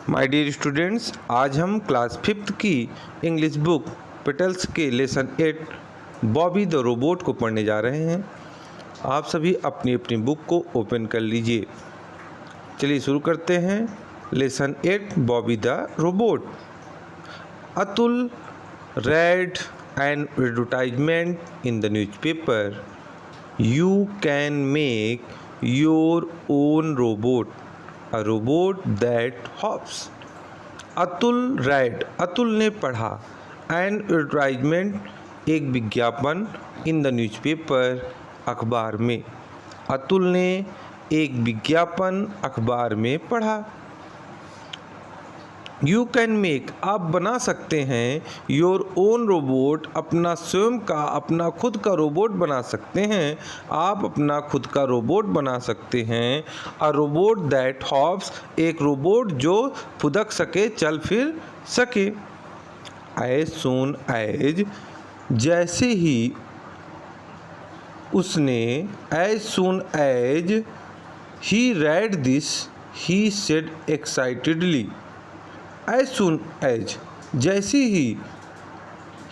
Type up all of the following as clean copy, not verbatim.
My dear students, आज हम class 5th की इंग्लिश बुक पेटल्स के लेसन 8 बॉबी द रोबोट को पढ़ने जा रहे हैं। आप सभी अपनी अपनी बुक को ओपन कर लीजिए। चलिए शुरू करते हैं। Lesson 8 Bobby the robot. Atul read an advertisement in the newspaper. You can make your own robot, a robot that hops. Atul ने पढ़ा an advertisement एक विज्ञापन in the newspaper अखबार में। अतुल ने एक विज्ञापन अखबार में पढ़ा। यू कैन मेक आप बना सकते हैं योर ओन रोबोट अपना स्वयं का अपना खुद का रोबोट बना सकते हैं। आप अपना खुद का रोबोट बना सकते हैं। अ रोबोट दैट हॉप्स एक रोबोट जो फुदक सके चल फिर सके। एज सून एज जैसे ही उसने as soon as he read this he said excitedly. As soon as जैसे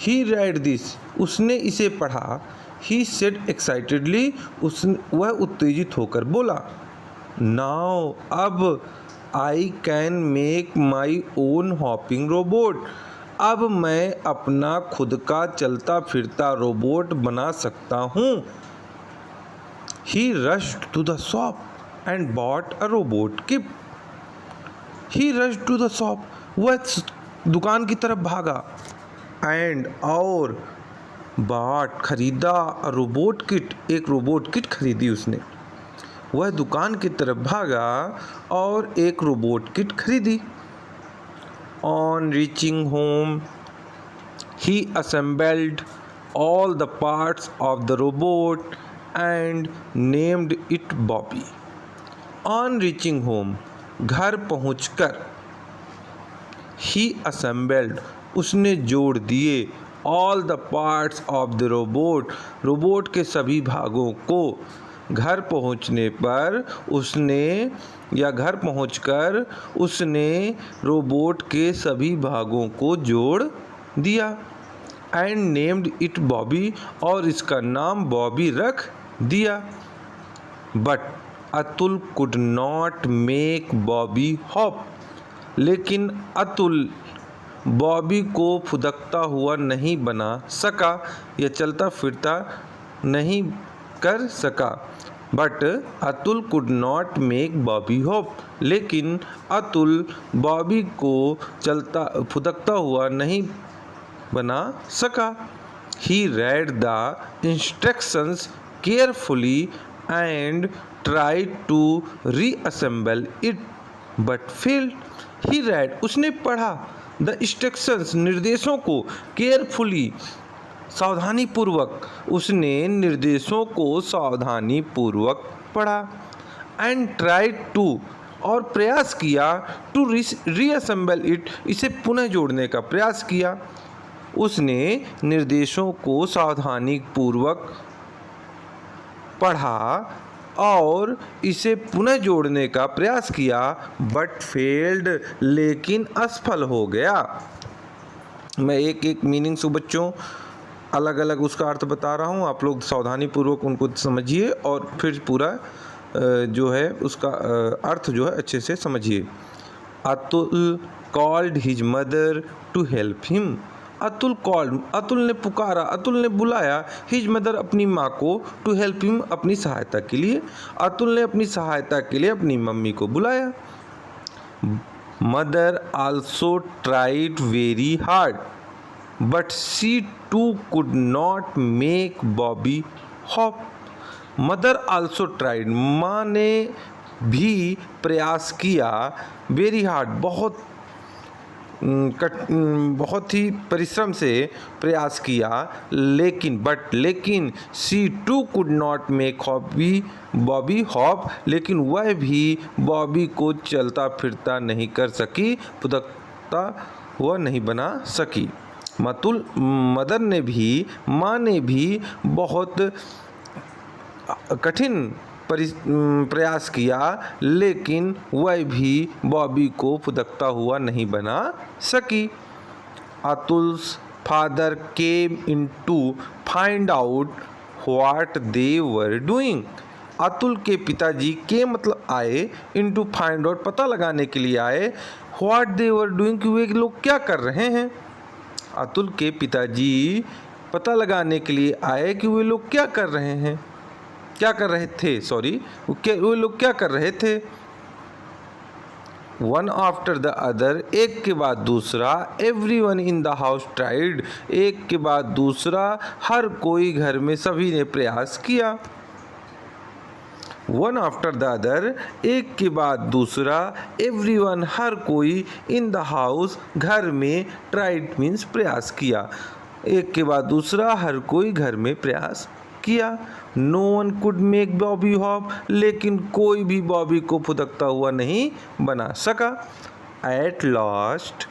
ही रेड दिस उसने इसे पढ़ा। ही सेड एक्साइटेडली वह उत्तेजित होकर बोला। नाउ अब I can make my own hopping robot अब मैं अपना खुद का चलता फिरता रोबोट बना सकता हूँ। He rushed to the shop and bought a robot kit. He rushed to the shop वह दुकान की तरफ भागा एंड और बॉट खरीदा रोबोट किट एक रोबोट किट खरीदी उसने। वह दुकान की तरफ भागा और एक रोबोट किट खरीदी। On reaching home he assembled all the parts of the robot and named it Bobby. On reaching home घर पहुंचकर ही असेंबल्ड उसने जोड़ दिए all the parts of the robot robot के सभी भागों को। घर पहुंचने पर उसने या घर पहुंचकर उसने रोबोट के सभी भागों को जोड़ दिया। एंड नेम्ड इट बॉबी और इसका नाम बॉबी रख दिया। But Atul could not make Bobby hop लेकिन अतुल बॉबी को फुदकता हुआ नहीं बना सका या चलता फिरता नहीं कर सका। But Atul could not make Bobby hop लेकिन अतुल बॉबी को चलता फुदकता हुआ नहीं बना सका। He read the instructions carefully and tried to reassemble it but failed. He read उसने पढ़ा द इंस्ट्रक्शंस निर्देशों को केयरफुली सावधानी पूर्वक उसने निर्देशों को सावधानी पूर्वक पढ़ा। एंड ट्राइड टू और प्रयास किया टू रीअसेंबल इट इसे पुनः जोड़ने का प्रयास किया। उसने निर्देशों को सावधानी पूर्वक पढ़ा और इसे पुनः जोड़ने का प्रयास किया बट फेल्ड लेकिन असफल हो गया। मैं एक एक मीनिंग से बच्चों अलग अलग उसका अर्थ बता रहा हूँ। आप लोग सावधानी पूर्वक उनको समझिए और फिर पूरा जो है उसका अर्थ जो है अच्छे से समझिए। Atul called his mother to help him. Atul ने पुकारा अतुल ने बुलाया हिज मदर अपनी माँ को टू हेल्प हिम अपनी सहायता के लिए। अतुल ने अपनी सहायता के लिए अपनी मम्मी को बुलाया। Mother also tried very hard but she too could not make Bobby hop. Mother also tried माँ ने भी प्रयास किया वेरी हार्ड बहुत ही परिश्रम से प्रयास किया लेकिन she too could not make Bobby hop लेकिन वह भी बॉबी को चलता फिरता नहीं कर सकी फुदकता हुआ नहीं बना सकी। मदर ने भी माँ ने भी बहुत कठिन प्रयास किया, लेकिन वह भी बॉबी को फुदकता हुआ नहीं बना सकी। Atul's father came in to find out what they were doing. Atul के पिताजी के मतलब आए, इनटू फाइंड आउट पता लगाने के लिए आए, व्हाट दे वर डूइंग कि वे लोग क्या कर रहे हैं। अतुल के पिताजी पता लगाने के लिए आए कि वे लोग क्या कर रहे हैं, क्या कर रहे थे, सॉरी वे लोग क्या कर रहे थे। वन आफ्टर द अदर, एक के बाद दूसरा, everyone in the house tried, एक के बाद दूसरा, हर कोई घर में सभी ने प्रयास किया। वन आफ्टर द अदर, एक के बाद दूसरा, एवरीवन हर कोई, इन द हाउस घर में, ट्राइड मीन्स प्रयास किया, एक के बाद दूसरा हर कोई घर में प्रयास किया। No one could make Bobby hop, लेकिन कोई भी बॉबी को फुदकता हुआ नहीं बना सका। एट लास्ट,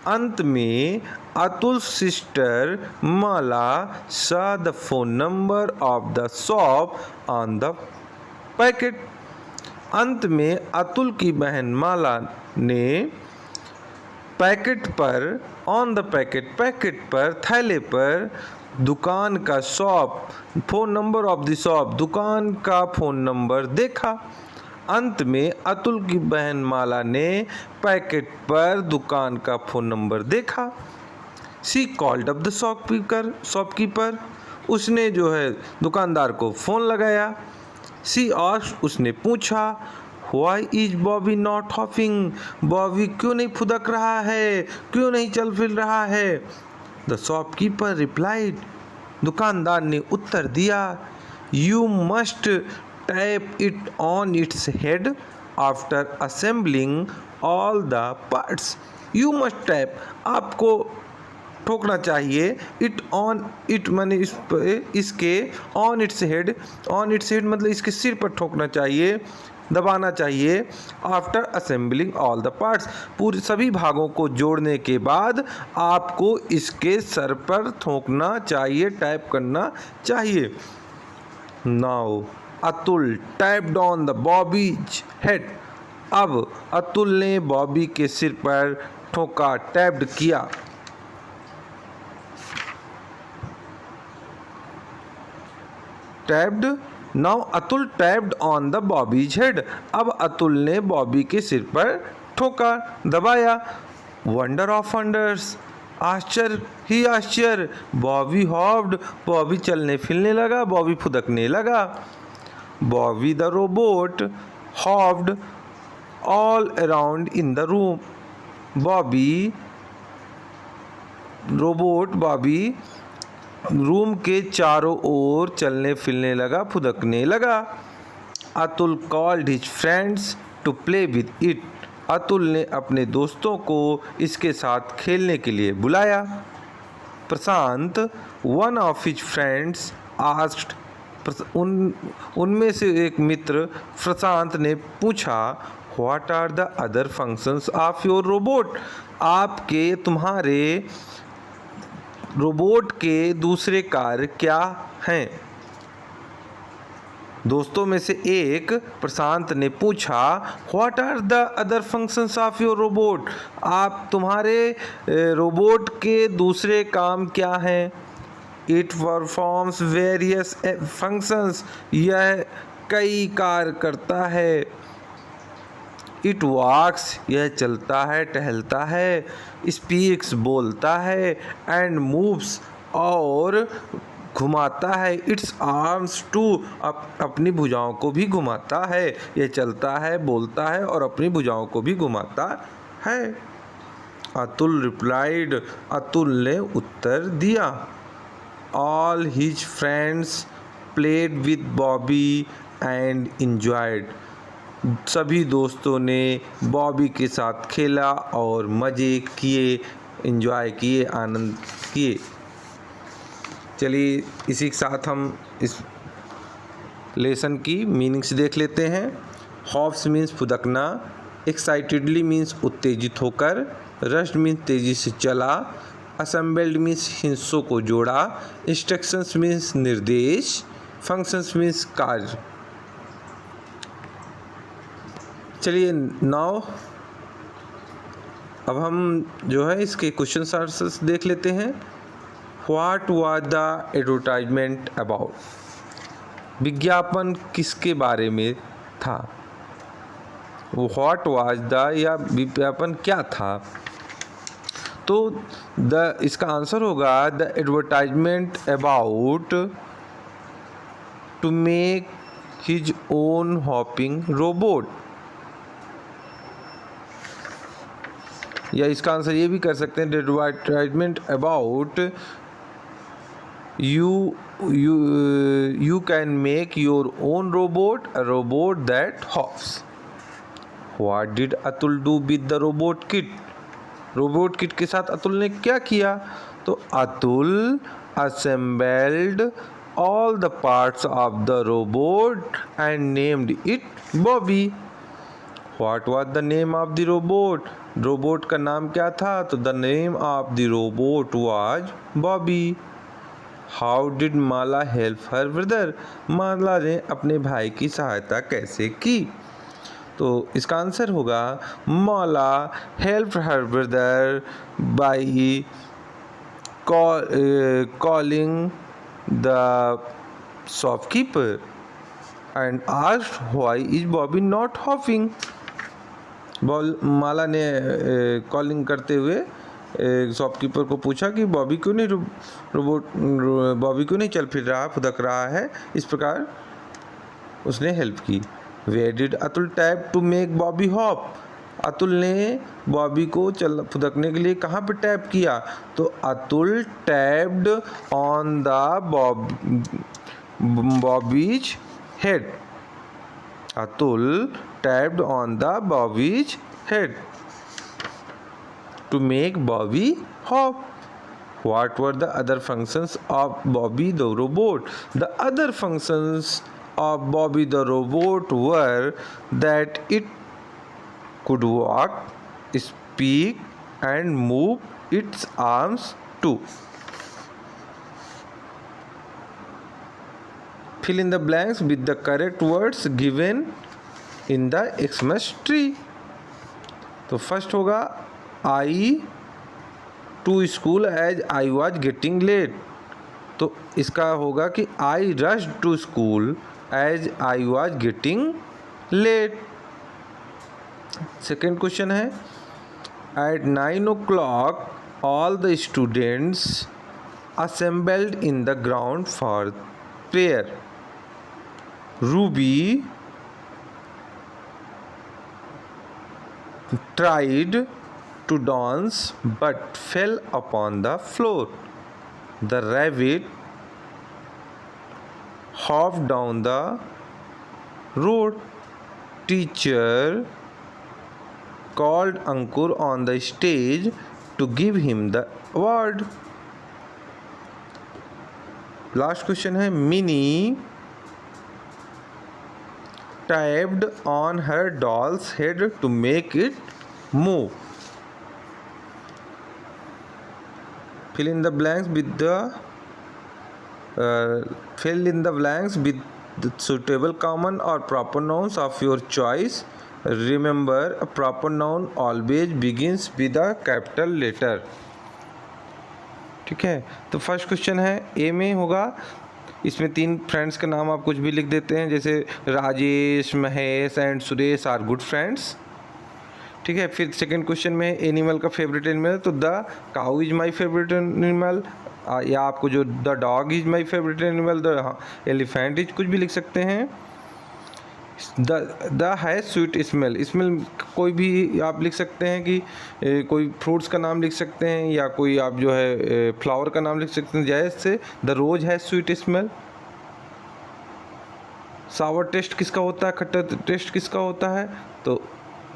अंत में, अतुल सिस्टर माला सा the phone number of the shop on the packet. अंत में अतुल की बहन माला ने पैकेट पर, ऑन द पैकेट, पैकेट पर, थैले पर, दुकान का shop, phone number of the shop, दुकान का फ़ोन नंबर देखा। अंत में अतुल की बहन माला ने पैकेट पर दुकान का फ़ोन नंबर देखा। She called up the shopkeeper, उसने जो है दुकानदार को फ़ोन लगाया। शी आस्क्ड, उसने पूछा, why is Bobby not hopping, Bobby क्यों नहीं फुदक रहा है, क्यों नहीं चल फिर रहा है। द शॉपकीपर रिप्लाइड, दुकानदार ने उत्तर दिया, you must tap it on its head after assembling all the parts. You must tap, आपको ठोकना चाहिए, इट ऑन, इट माने इसके, on its head, on its head मतलब इसके सिर पर ठोकना चाहिए, दबाना चाहिए। After assembling all the parts, पूरे सभी भागों को जोड़ने के बाद आपको इसके सर पर ठोकना चाहिए, टैप करना चाहिए। Now Atul tapped on the Bobby's head, अब अतुल ने बॉबी के सिर पर ठोका, टैप्ड किया। Tapped, now Atul tapped on the Bobby's head, अब अतुल ने बॉबी के सिर पर ठोका, दबाया। वंडर ऑफ वंडर्स, आश्चर्य ही आश्चर्य, बॉबी हॉप्ड, बॉबी चलने फिरने लगा, बॉबी फुदकने लगा। Bobby the robot hopped all around in the room, Bobby robot, Bobby room के चारों ओर चलने फिरने लगा, फुदकने लगा। Atul called his friends to play with it, Atul ने अपने दोस्तों को इसके साथ खेलने के लिए बुलाया। Prashant, one of his friends asked, उनमें से एक मित्र प्रशांत ने पूछा, what are the other functions of your robot, आपके, तुम्हारे रोबोट के दूसरे कार्य क्या हैं। दोस्तों में से एक प्रशांत ने पूछा, what are the other functions of your robot, आप, तुम्हारे रोबोट के दूसरे काम क्या हैं। इट परफॉर्म्स वेरियस फंक्शंस, यह कई कार्य करता है। इट वॉक्स, यह चलता है, टहलता है। स्पीक्स, बोलता है। एंड मूव्स, और घुमाता है। इट्स आर्म्स टू, अपनी भुजाओं को भी घुमाता है। यह चलता है, बोलता है और अपनी भुजाओं को भी घुमाता है। अतुल रिप्लाइड, अतुल ने उत्तर दिया। All his friends played with Bobby and enjoyed, सभी दोस्तों ने बॉबी के साथ खेला और मज़े किए, एंजॉय किए, आनंद किए। चलिए इसी के साथ हम इस लेसन की मीनिंग्स देख लेते हैं। हॉप्स मीन्स फुदकना, एक्साइटेडली मीन्स उत्तेजित होकर, रश्ड मीन्स तेज़ी से चला, असेंबल्ड मीन्स हिस्सों को जोड़ा, इंस्ट्रक्शंस मीन्स निर्देश, फंक्शंस मीन्स कार्य। चलिए नाउ अब हम जो है इसके क्वेश्चन आंसर्स देख लेते हैं। What was the advertisement about? विज्ञापन किसके बारे में था? व्हाट वाज द या विज्ञापन क्या था? तो इसका आंसर होगा the advertisement about to make his own hopping robot. या इसका आंसर ये भी कर सकते हैं advertisement about you can make your own robot, a robot that hops. What did Atul do with the robot kit? Robot kit के साथ अतुल ने क्या किया? तो Atul assembled all the parts of the robot and named it Bobby. What was the name of the robot? Robot का नाम क्या था? तो the name of the robot was Bobby. How did Mala help her brother? Mala ने अपने भाई की सहायता कैसे की? तो इसका आंसर होगा Mala help her brother by calling the shopkeeper and asked why is Bobby not hopping. Mala ने कॉलिंग करते हुए शॉपकीपर को पूछा कि बॉबी क्यों नहीं चल फिर रहा, फुदक रहा है। इस प्रकार उसने हेल्प की। Where did Atul tap to make Bobby hop? Atul ने बॉबी को फुदकने के लिए कहाँ पे टैप किया? तो Atul tapped on the Bobby's head. Atul tapped on the Bobby's head to make Bobby hop. What were the other functions of Bobby the robot? The other functions of Bobby the robot were that it could walk, speak and move its arms too. Fill in the blanks with the correct words given in the Xmas tree. तो first होगा I to school as I was getting late. तो इसका होगा कि I rush to school as I was getting late. Second question है at 9 o'clock all the students assembled in the ground for prayer. Ruby tried to dance but fell upon the floor. The rabbit hopped down the road. Teacher called Ankur on the stage to give him the award. Last question है Minnie tapped on her doll's head to make it move. Fill in the blanks with the suitable common or proper nouns of your choice. Remember, a proper noun always begins with a capital letter. ठीक है, तो first question है ए में होगा, इसमें 3 friends का नाम आप कुछ भी लिख देते हैं, जैसे Rajesh, Mahesh and Suresh are good friends. ठीक है, फिर सेकंड क्वेश्चन में एनिमल का फेवरेट एनिमल, तो the cow is my favourite animal, या आपको जो the dog is my favourite animal, the elephant is, कुछ भी लिख सकते हैं। द है स्वीट स्मेल, स्मेल कोई भी आप लिख सकते हैं कि कोई फ्रूट्स का नाम लिख सकते हैं, या कोई आप जो है फ्लावर का नाम लिख सकते हैं, जैसे द रोज है स्वीट स्मेल। सावर टेस्ट किसका होता है, खट्टा टेस्ट किसका होता है, तो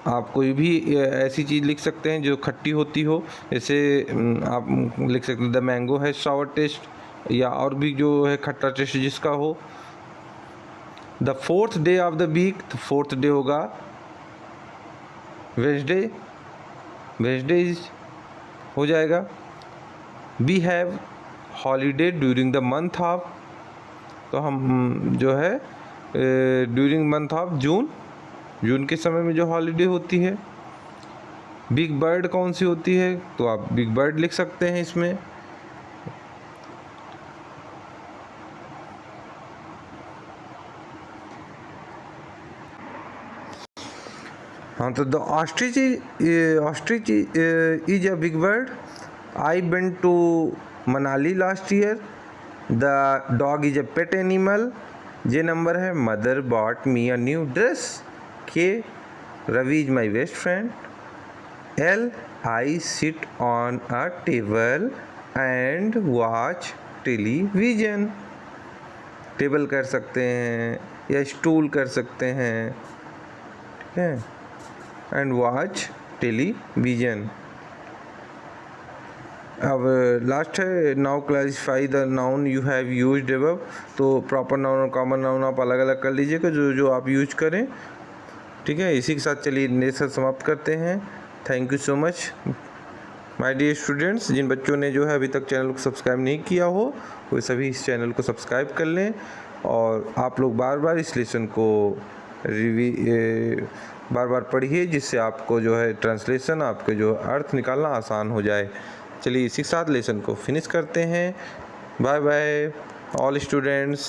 आप कोई भी ऐसी चीज़ लिख सकते हैं जो खट्टी होती हो, जैसे आप लिख सकते हैं द मैंगो है सावर टेस्ट, या और भी जो है खट्टा टेस्ट जिसका हो। The fourth day of the week, तो फोर्थ डे होगा वेडनेसडे, वेडनेसडे हो जाएगा। We have holiday during the month of, तो हम जो है ड्यूरिंग मंथ ऑफ जून, जून के समय में जो हॉलीडे होती है। बिग बर्ड कौन सी होती है, तो आप बिग बर्ड लिख सकते हैं इसमें। हाँ, तो the ostrich is a big bird. I went to Manali last year. The dog is a pet animal. J number है mother bought me a new dress. K Ravi is my best friend. L I sit on a table and watch television. Table कर सकते हैं या stool कर सकते हैं, ठीक है, एंड वॉच टेलीविज़न। अब लास्ट है now classify the noun you have used above. तो प्रॉपर नाउन और कॉमन नाउन आप अलग अलग कर लीजिएगा जो जो आप यूज करें, ठीक है। इसी के साथ चलिए लेसन समाप्त करते हैं। Thank you so much my dear students. जिन बच्चों ने जो है अभी तक चैनल को सब्सक्राइब नहीं किया हो वो सभी इस चैनल को सब्सक्राइब कर लें, और आप लोग बार बार इस लेसन को बार बार पढ़िए, जिससे आपको जो है ट्रांसलेशन, आपके जो अर्थ निकालना आसान हो जाए। चलिए इसी के साथ लेसन को फिनिश करते हैं। Bye bye all students.